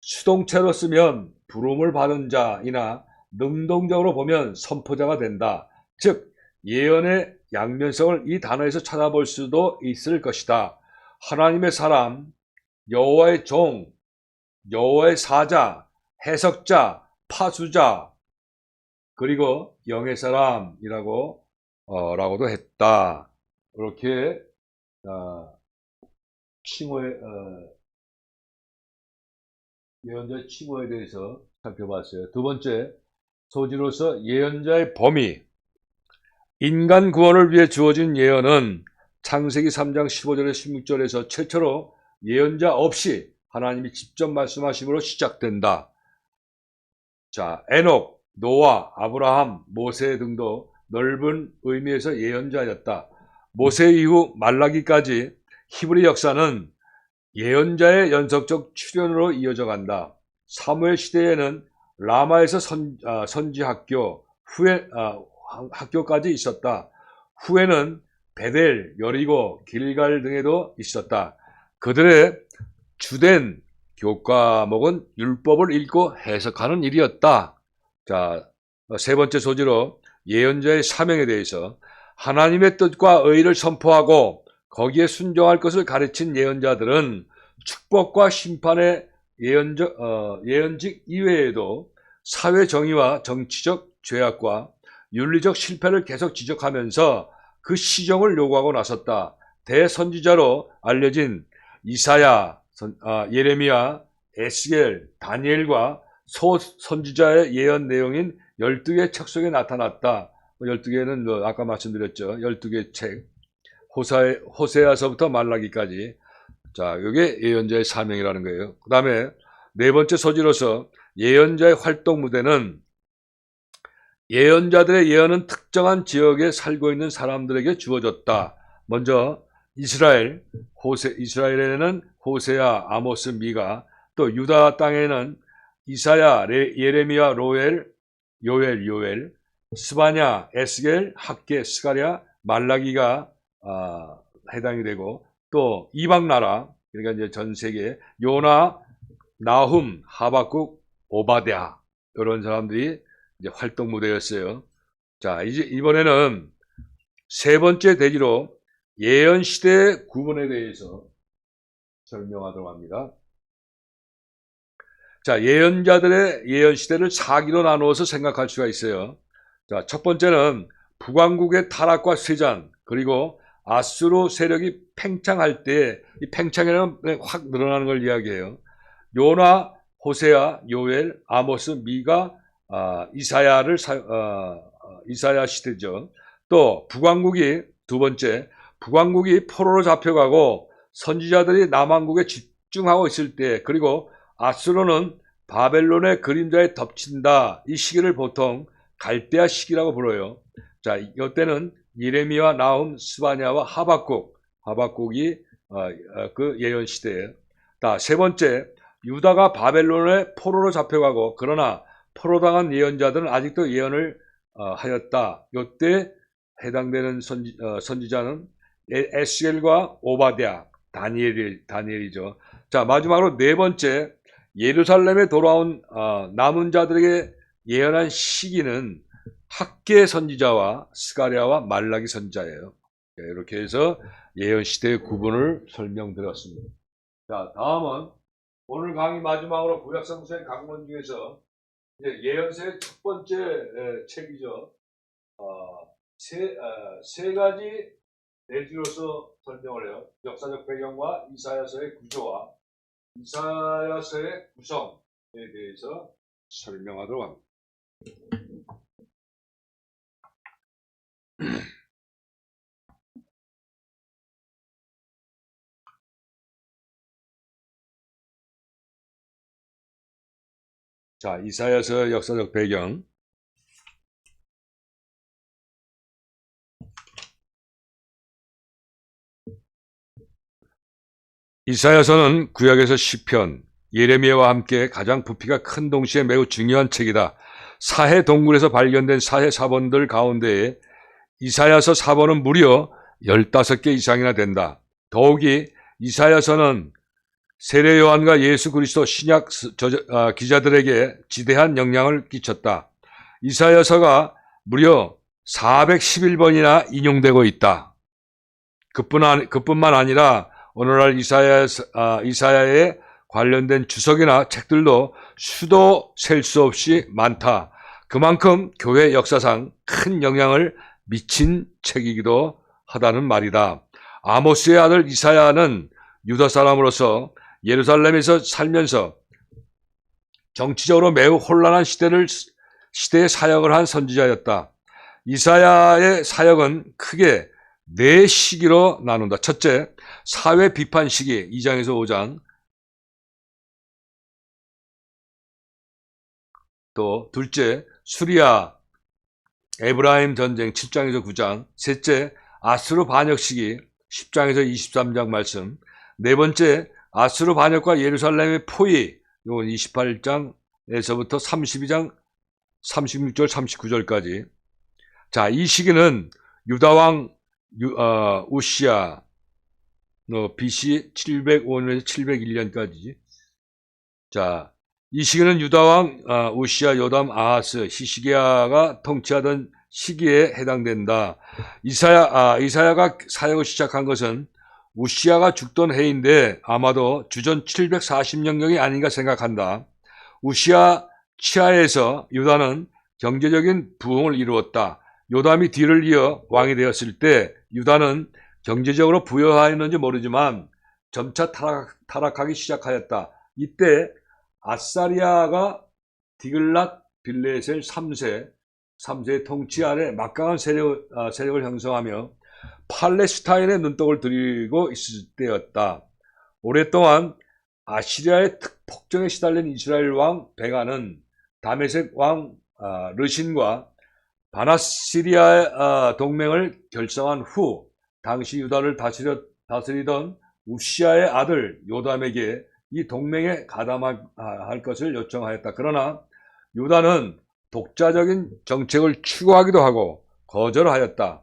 수동체로 쓰면 부름을 받은 자이나 능동적으로 보면 선포자가 된다. 즉 예언의 양면성을 이 단어에서 찾아볼 수도 있을 것이다. 하나님의 사람, 여호와의 종, 여호와의 사자, 해석자, 파수자, 그리고 영의 사람이라고 라고도 했다. 이렇게 칭호의 예언자의 칭호에 대해서 살펴봤어요. 두 번째 소지로서 예언자의 범위. 인간 구원을 위해 주어진 예언은 창세기 3장 15절에서 16절에서 최초로 예언자 없이 하나님이 직접 말씀하심으로 시작된다. 자, 에녹, 노아, 아브라함, 모세 등도 넓은 의미에서 예언자였다. 모세 이후 말라기까지 히브리 역사는 예언자의 연속적 출현으로 이어져 간다. 사무엘 시대에는 라마에서 선지 학교까지 있었다. 후에는 베델, 여리고, 길갈 등에도 있었다. 그들의 주된 교과목은 율법을 읽고 해석하는 일이었다. 자, 세 번째 소지로 예언자의 사명에 대해서 하나님의 뜻과 의를 선포하고 거기에 순종할 것을 가르친 예언자들은 축복과 심판의 예언직 이외에도 사회 정의와 정치적 죄악과 윤리적 실패를 계속 지적하면서 그 시정을 요구하고 나섰다. 대선지자로 알려진 이사야, 예레미야, 에스겔, 다니엘과 선지자의 예언 내용인 12개의 책 속에 나타났다. 12개는 아까 말씀드렸죠. 12개의 책. 호세아서부터 말라기까지. 자, 이게 예언자의 사명이라는 거예요. 그 다음에 네 번째 소지로서 예언자의 활동 무대는 예언자들의 예언은 특정한 지역에 살고 있는 사람들에게 주어졌다. 먼저 이스라엘에는 호세아, 아모스, 미가, 또 유다 땅에는 이사야, 예레미야, 요엘, 스바냐, 에스겔, 학개, 스가랴, 말라기가 해당이 되고, 또 이방 나라, 그러니까 이제 전 세계 요나, 나훔, 하박국, 오바댜 이런 사람들이 이제 활동 무대였어요. 자, 이제 이번에는 세 번째 대지로 예언 시대의 구분에 대해서 설명하도록 합니다. 자, 예언자들의 예언 시대를 4기로 나누어서 생각할 수가 있어요. 자, 첫 번째는 북왕국의 타락과 쇠잔, 그리고 아수르 세력이 팽창할 때, 이 팽창이라는 확 늘어나는 걸 이야기해요. 요나, 호세아, 요엘, 아모스, 미가, 이사야 시대죠. 또 북왕국이 두 번째, 북왕국이 포로로 잡혀가고 선지자들이 남왕국에 집중하고 있을 때, 그리고 아수르는 바벨론의 그림자에 덮친다. 이 시기를 보통 갈대아 시기라고 불러요. 자, 이때는 예레미야, 나훔, 스바냐와 하박국이 그 예언 시대예요. 자, 세 번째, 유다가 바벨론의 포로로 잡혀가고 그러나 포로당한 예언자들은 아직도 예언을 하였다. 이때 해당되는 선지자는 에스겔과 오바댜, 다니엘이죠. 자, 마지막으로 네 번째, 예루살렘에 돌아온 남은 자들에게 예언한 시기는 학개 선지자와 스가랴와 말라기 선지자예요. 이렇게 해서 예언 시대의 구분을 설명드렸습니다. 자, 다음은 오늘 강의 마지막으로 구약성서의 강론 중에서 이제 예언서의 첫 번째 책이죠. 세 가지 내지로서 설명을 해요. 역사적 배경과 이사야서의 구조와 이사야서의 구성에 대해서 설명하도록 합니다. 자, 이사야서 역사적 배경. 이사야서는 구약에서 시편, 예레미야와 함께 가장 부피가 큰 동시에 매우 중요한 책이다. 사해 동굴에서 발견된 사해 사본들 가운데에 이사야서 사본은 무려 15개 이상이나 된다. 더욱이 이사야서는 세례 요한과 예수 그리스도 신약 기자들에게 지대한 영향을 끼쳤다. 이사야서가 무려 411번이나 인용되고 있다. 그뿐만 아니라 오늘날 이사야에 관련된 주석이나 책들도 수도 셀 수 없이 많다. 그만큼 교회 역사상 큰 영향을 미친 책이기도 하다는 말이다. 아모스의 아들 이사야는 유다 사람으로서 예루살렘에서 살면서 정치적으로 매우 혼란한 시대에 사역을 한 선지자였다. 이사야의 사역은 크게 네 시기로 나눈다. 첫째, 사회 비판 시기 2장에서 5장. 또 둘째, 수리아 에브라임 전쟁 7장에서 9장. 셋째, 아수르 반역 시기 10장에서 23장 말씀. 네 번째, 아수르 반역과 예루살렘의 포위, 이건 28장에서부터 32장 36절 39절까지. 자, 이 시기는 유다왕 우시야 BC 705년에서 701년까지. 자, 이 시기는 유다왕 우시야, 요담, 아하스, 히시기야가 통치하던 시기에 해당된다. 이사야가 사역을 시작한 것은 우시야가 죽던 해인데 아마도 주전 740년경이 아닌가 생각한다. 우시야 치하에서 유다는 경제적인 부흥을 이루었다. 요담이 뒤를 이어 왕이 되었을 때 유다는 경제적으로 부여하였는지 모르지만 점차 타락하기 시작하였다. 이때 아사리아가 디글랏 빌레셀 3세의 통치 아래 막강한 세력을 형성하며 팔레스타인의 눈독을 들이고 있을 때였다. 오랫동안 아시리아의 폭정에 시달린 이스라엘 왕 베가는 다메섹 왕 르신과 바나시리아의 동맹을 결성한 후 당시 유다를 다스리던 우시야의 아들 요담에게 이 동맹에 가담할 것을 요청하였다. 그러나 유다는 독자적인 정책을 추구하기도 하고 거절하였다.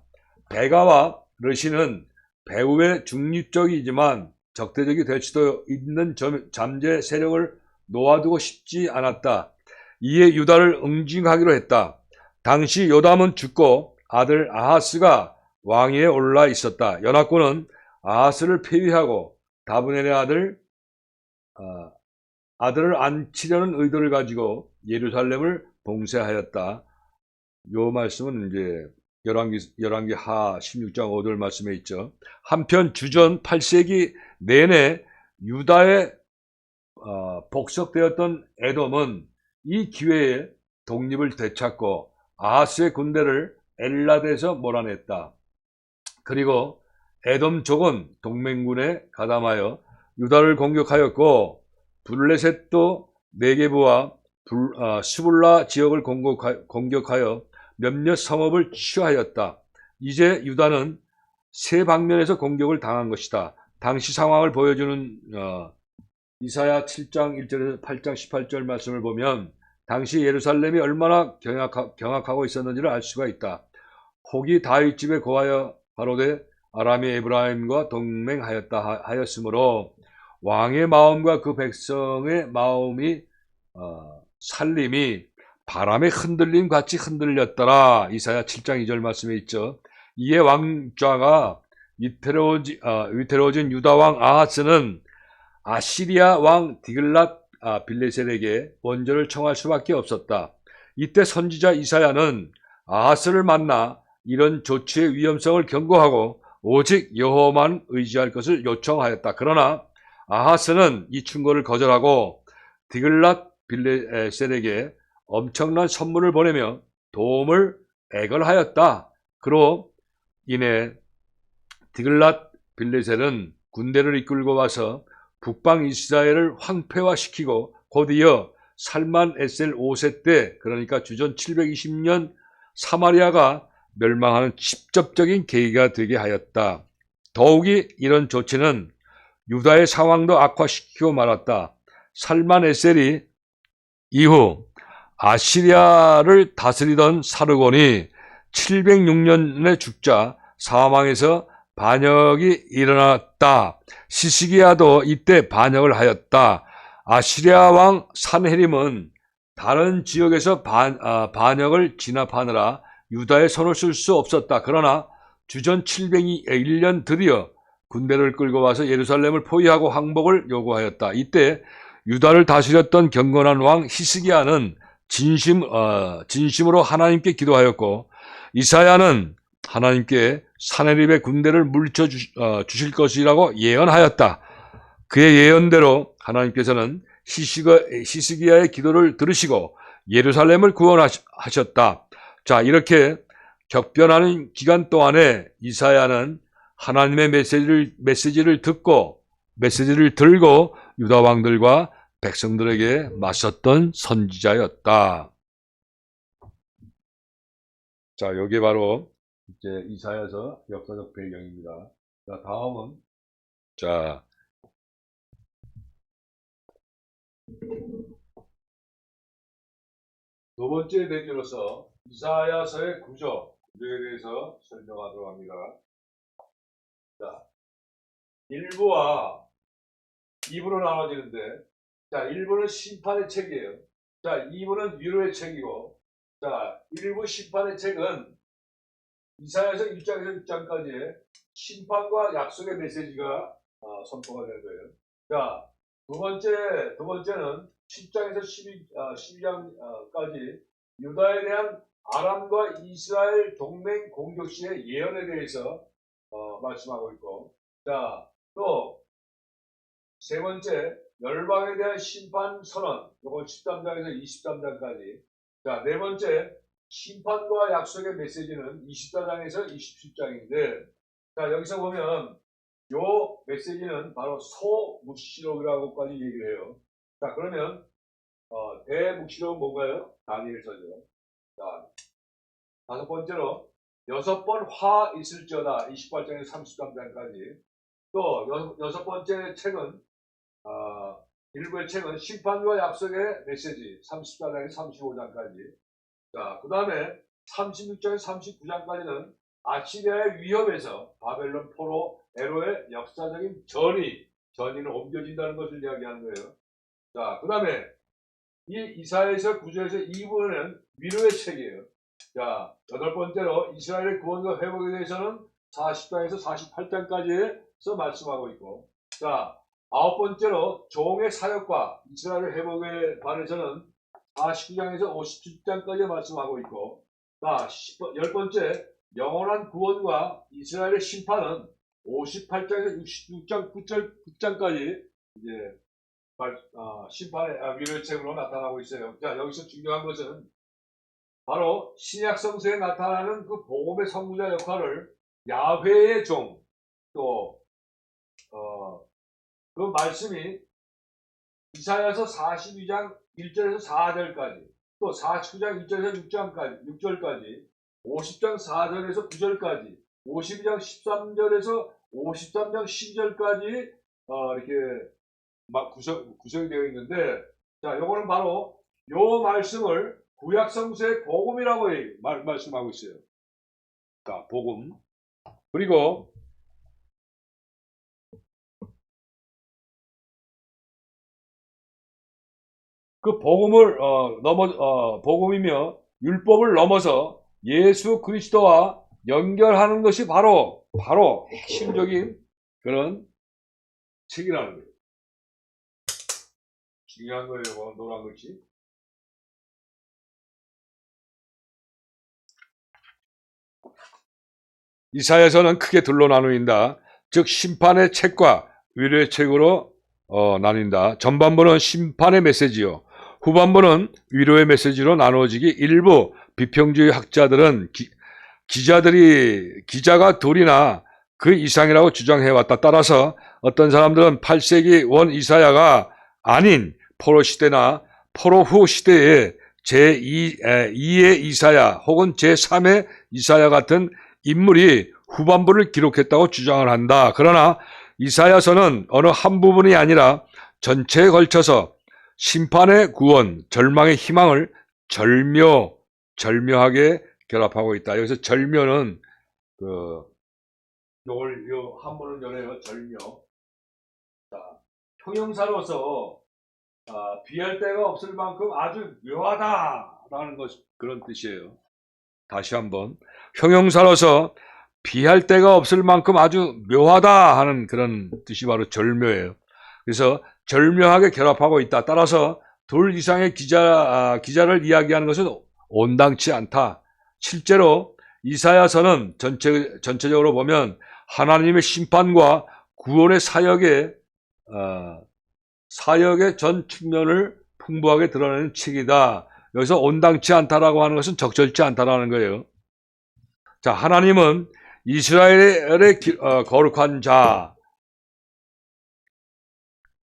베가와 르시는 배후의 중립적이지만 적대적이 될 수도 있는 잠재 세력을 놓아두고 싶지 않았다. 이에 유다를 응징하기로 했다. 당시 요담은 죽고 아들 아하스가 왕위에 올라 있었다. 연합군은 아하스를 폐위하고 다브넬의 아들을 안치려는 의도를 가지고 예루살렘을 봉쇄하였다. 요 말씀은 이제 열왕기 하 16장 5절 말씀에 있죠. 한편 주전 8세기 내내 유다에 복속되었던 에돔은 이 기회에 독립을 되찾고 아하스의 군대를 엘라드에서 몰아냈다. 그리고 에돔족은 동맹군에 가담하여 유다를 공격하였고 블레셋도 네게브와 스불라 지역을 공격하여 몇몇 성읍을 취하였다. 이제 유다는 세 방면에서 공격을 당한 것이다. 당시 상황을 보여주는 이사야 7장 1절에서 8장 18절 말씀을 보면 당시 예루살렘이 얼마나 경악하고 있었는지를 알 수가 있다. 혹이 다윗 집에 고하여 가로되 아람이 에브라임과 동맹하였다 하였으므로 왕의 마음과 그 백성의 마음이 살림이 바람의 흔들림 같이 흔들렸더라. 이사야 7장 2절 말씀에 있죠. 이에 왕좌가 위태로워진 유다 왕 아하스는 아시리아 왕 디글랏 빌레셀에게 원조를 청할 수밖에 없었다. 이때 선지자 이사야는 아하스를 만나 이런 조치의 위험성을 경고하고 오직 여호와만 의지할 것을 요청하였다. 그러나 아하스는 이 충고를 거절하고 디글랏 빌레셀에게 엄청난 선물을 보내며 도움을 애걸하였다. 그로 인해 디글랏 빌레셀은 군대를 이끌고 와서 북방 이스라엘을 황폐화시키고 곧이어 살만 에셀 5세 때, 그러니까 주전 720년 사마리아가 멸망하는 직접적인 계기가 되게 하였다. 더욱이 이런 조치는 유다의 상황도 악화시키고 말았다. 살만 에셀이 이후 아시리아를 다스리던 사르곤이 706년에 죽자 사망해서 반역이 일어났다. 시스기야도 이때 반역을 하였다. 아시리아 왕 산헤림은 다른 지역에서 반역을 진압하느라 유다에 손을 쓸 수 없었다. 그러나 주전 701년 드디어 군대를 끌고 와서 예루살렘을 포위하고 항복을 요구하였다. 이때 유다를 다스렸던 경건한 왕 히스기야는 진심으로 하나님께 기도하였고 이사야는 하나님께 산헤립의 군대를 물리쳐 주실 것이라고 예언하였다. 그의 예언대로 하나님께서는 히스기야의 기도를 들으시고 예루살렘을 구원하셨다. 자, 이렇게 격변하는 기간 동안에 이사야는 하나님의 메시지를 들고 유다 왕들과 백성들에게 맞섰던 선지자였다. 자, 여기 바로 이제 이사야서 역사적 배경입니다. 자, 다음은 두 번째 대지로서 이사야서의 구조에 대해서 설명하도록 합니다. 자, 1부와 2부로 나눠지는데, 자, 1부는 심판의 책이에요. 자, 2부는 위로의 책이고, 자, 1부 심판의 책은 이사야서 1장에서 6장까지의 심판과 약속의 메시지가 선포가 되는 거예요. 자, 두 번째는 10장에서 12장까지 유다에 대한 아람과 이스라엘 동맹 공격 시의 예언에 대해서 말씀하고 있고, 자, 또 세 번째 열방에 대한 심판 선언, 이건 13장에서 23장까지. 자, 네 번째 심판과 약속의 메시지는 24장에서 27장인데, 자, 여기서 보면 요 메시지는 바로 소묵시록이라고까지 얘기를 해요. 자, 그러면 대묵시록은 뭔가요? 다니엘서죠. 자, 다섯 번째로 6번 화 있을지어다 28장에서 33장까지. 또 여섯 번째 책은 일부의 책은 심판과 약속의 메시지 34장에서 35장까지. 자, 그 다음에 36장에서 39장까지는 아시리아의 위협에서 바벨론 포로 에로의 역사적인 전이는 옮겨진다는 것을 이야기하는 거예요. 자, 그 다음에 이 이사야에서 9절에서 2부는 위로의 책이에요. 자, 여덟 번째로 이스라엘의 구원과 회복에 대해서는 40장에서 48장까지에서 말씀하고 있고, 자, 아홉 번째로 종의 사역과 이스라엘의 회복에 관해서는 49장에서 57장까지 말씀하고 있고, 자, 열 번째 영원한 구원과 이스라엘의 심판은 58장에서 66장 9장까지 이제 심판의 위로의 책으로 나타나고 있어요. 자, 여기서 중요한 것은 바로 신약 성서에 나타나는 그 복음의 선구자 역할을 야훼의 종, 또 그 말씀이 이사야서 42장 1절에서 4절까지, 또 49장 1절에서 6절까지, 50장 4절에서 9절까지, 52장 13절에서 53장 12절까지 이렇게 막 구성이 되어 있는데, 자, 요거는 바로 요 말씀을 구약 성서의 복음이라고 말씀하고 있어요. 자, 복음. 그리고 그 복음을 복음이며 율법을 넘어서 예수 그리스도와 연결하는 것이 바로 핵심적인 그런 책이라는 거예요. 중요한 거예요, 노란 글씨. 이사야서는 크게 둘로 나누인다. 즉 심판의 책과 위로의 책으로 나뉜다. 전반부는 심판의 메시지요. 후반부는 위로의 메시지로 나누어지기, 일부 비평주의 학자들은 기자가 둘이나 그 이상이라고 주장해왔다. 따라서 어떤 사람들은 8세기 원 이사야가 아닌 포로 시대나 포로 후 시대의 제2의 이사야 혹은 제3의 이사야 같은 인물이 후반부를 기록했다고 주장을 한다. 그러나 이사야서는 어느 한 부분이 아니라 전체에 걸쳐서 심판의 구원, 절망의 희망을 절묘하게 결합하고 있다. 여기서 절묘는 요 한문을 열어요. 절묘. 자, 형용사로서 비할 데가 없을 만큼 아주 묘하다라는 그런 뜻이에요. 다시 한번, 형용사로서 비할 데가 없을 만큼 아주 묘하다 하는 그런 뜻이 바로 절묘해요. 그래서 절묘하게 결합하고 있다. 따라서 둘 이상의 기자를 이야기하는 것은 온당치 않다. 실제로 이사야서는 전체적으로 보면 하나님의 심판과 구원의 사역의 전 측면을 풍부하게 드러내는 책이다. 여기서 온당치 않다라고 하는 것은 적절치 않다라는 거예요. 자, 하나님은 이스라엘의 거룩한 자,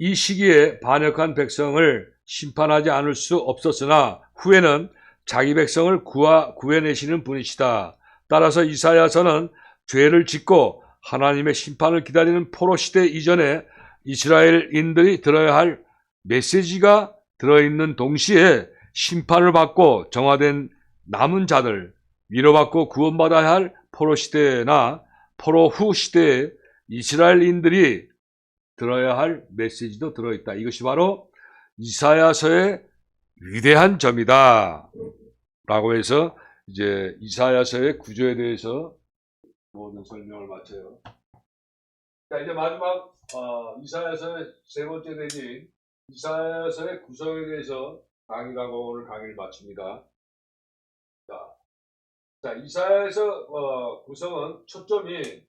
이 시기에 반역한 백성을 심판하지 않을 수 없었으나 후에는 자기 백성을 구해내시는 분이시다. 따라서 이사야서는 죄를 짓고 하나님의 심판을 기다리는 포로 시대 이전에 이스라엘인들이 들어야 할 메시지가 들어있는 동시에 심판을 받고 정화된 남은 자들, 위로받고 구원받아야 할 포로 시대나 포로 후 시대에 이스라엘인들이 들어야 할 메시지도 들어있다. 이것이 바로 이사야서의 위대한 점이다. 라고 해서 이제 이사야서의 구조에 대해서 모든 설명을 마쳐요. 자, 이제 마지막 이사야서의 세 번째 내진 이사야서의 구성에 대해서 오늘 강의를 마칩니다. 자, 이사야서 구성은 초점이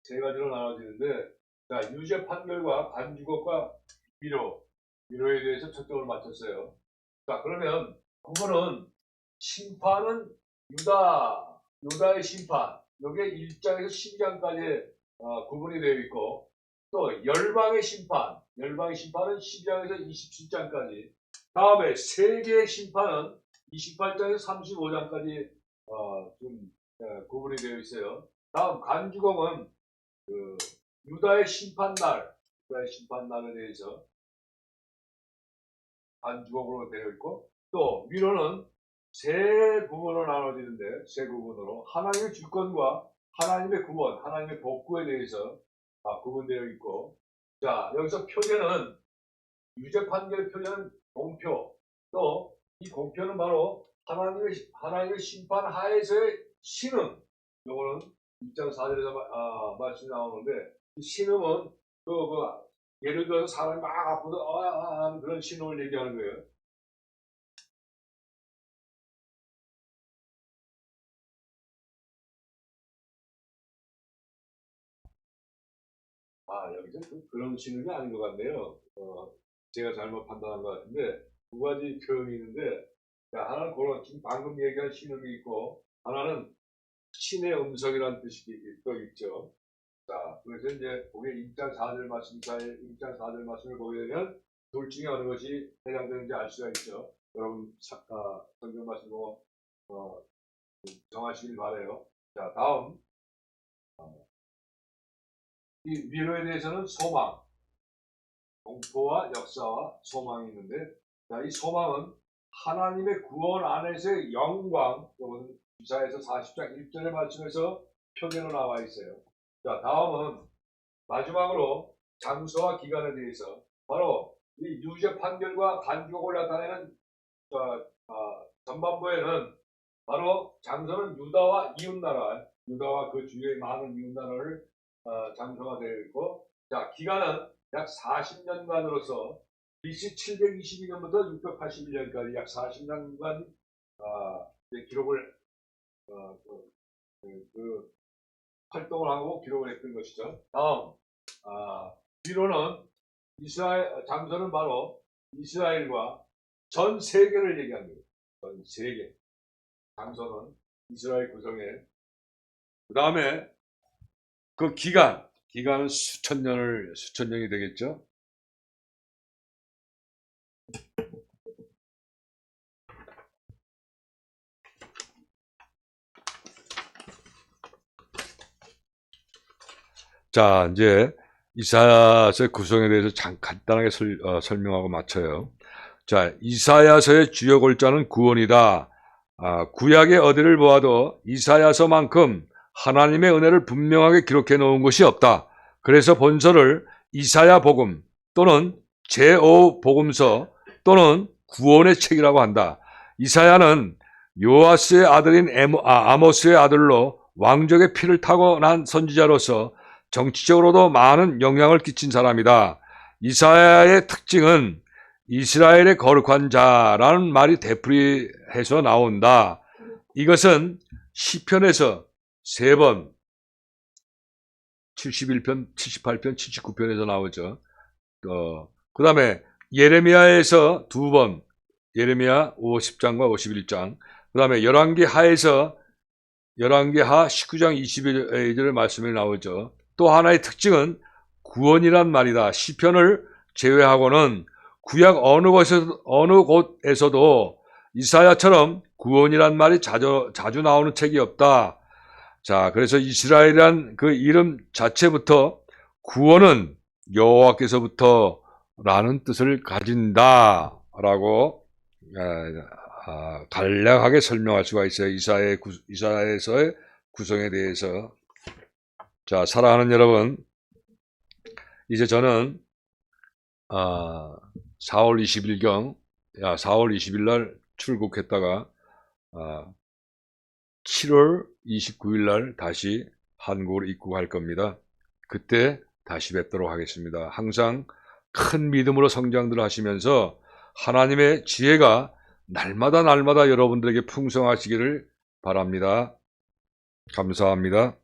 세 가지로 나눠지는데, 자, 유죄 판결과 반주곡과 위로에 대해서 초점을 맞췄어요. 자, 그러면 그거는 심판은 유다의 심판, 요게 1장에서 12장까지 구분이 되어 있고, 또 열방의 심판은 12장에서 27장까지, 다음에 세계의 심판은 28장에서 35장까지 구분이 되어 있어요. 다음 간주곡은 유다의 심판날, 심판날에 대해서 반주곡으로 되어 있고, 또 위로는 세 부분으로 나눠지는데, 세 부분으로 하나님의 주권과 하나님의 구원, 하나님의 복구에 대해서 구분되어 있고, 자, 여기서 표제는 유죄 판결 표제는 공표, 또 이 공표는 바로 하나님의 심판 하에서의 신음. 요거는 1장 4절에서 말씀이 나오는데, 이 신음은 예를 들어서 사람이 막 아프다 하는 그런 신음을 얘기하는 거예요. 여기서 그런 신음이 아닌 것 같네요. 제가 잘못 판단한 것 같은데, 두 가지 표현이 있는데, 하나는 그런 지금 방금 얘기한 신음이 있고, 하나는 신의 음성이라는 뜻이 또 있죠. 자, 그래서 이제 거기에 1장 4절 말씀, 1장 4절 말씀을 보게 되면 둘 중에 어느 것이 해당되는지 알 수가 있죠. 여러분 성경 말씀 보고 정하시길 바라요. 자, 다음 이 위로에 대해서는 소망, 공포와 역사와 소망이 있는데, 자, 이 소망은 하나님의 구원 안에서의 영광, 이건 이사야서 40장 1절의 말씀에서 표현으로 나와 있어요. 자, 다음은 마지막으로 장소와 기간에 대해서, 바로 이 유죄 판결과 간주곡을 나타내는 전반부에는 바로 장소는 유다와 이웃나라, 유다와 그 주위의 많은 이웃나라를 장소가 되어 있고, 자, 기간은 약 40년간으로서 BC 722년부터 681년까지 약 40년간 기록을 활동을 하고 기록을 했던 것이죠. 다음 위로는 장소는 바로 이스라엘과 전 세계를 얘기합니다. 전 세계. 장소는 이스라엘 구성에, 그 다음에 그 기간은 수천 년이 되겠죠. 자, 이제 이사야서의 구성에 대해서 간단하게 설명하고 마쳐요. 자, 이사야서의 주요 골자는 구원이다. 구약의 어디를 보아도 이사야서만큼 하나님의 은혜를 분명하게 기록해 놓은 것이 없다. 그래서 본서를 이사야 복음 또는 제5 복음서 또는 구원의 책이라고 한다. 이사야는 요아스의 아들인 아모스의 아들로 왕족의 피를 타고난 선지자로서 정치적으로도 많은 영향을 끼친 사람이다. 이사야의 특징은 이스라엘의 거룩한 자라는 말이 되풀이해서 나온다. 이것은 시편에서 3번, 71편, 78편, 79편에서 나오죠. 그 다음에 예레미야에서 2번, 예레미야 50장과 51장, 그 다음에 열왕기하 19장 21절의 말씀이 나오죠. 또 하나의 특징은 구원이란 말이다. 시편을 제외하고는 구약 어느 곳에서도 이사야처럼 구원이란 말이 자주 나오는 책이 없다. 자, 그래서 이스라엘이란 그 이름 자체부터 구원은 여호와께서부터 라는 뜻을 가진다라고 간략하게 설명할 수가 있어요. 이사야서의 구성에 대해서. 자, 사랑하는 여러분, 이제 저는 4월 20일 날 출국했다가 7월 29일 날 다시 한국으로 입국할 겁니다. 그때 다시 뵙도록 하겠습니다. 항상 큰 믿음으로 성장들 하시면서 하나님의 지혜가 날마다 여러분들에게 풍성하시기를 바랍니다. 감사합니다.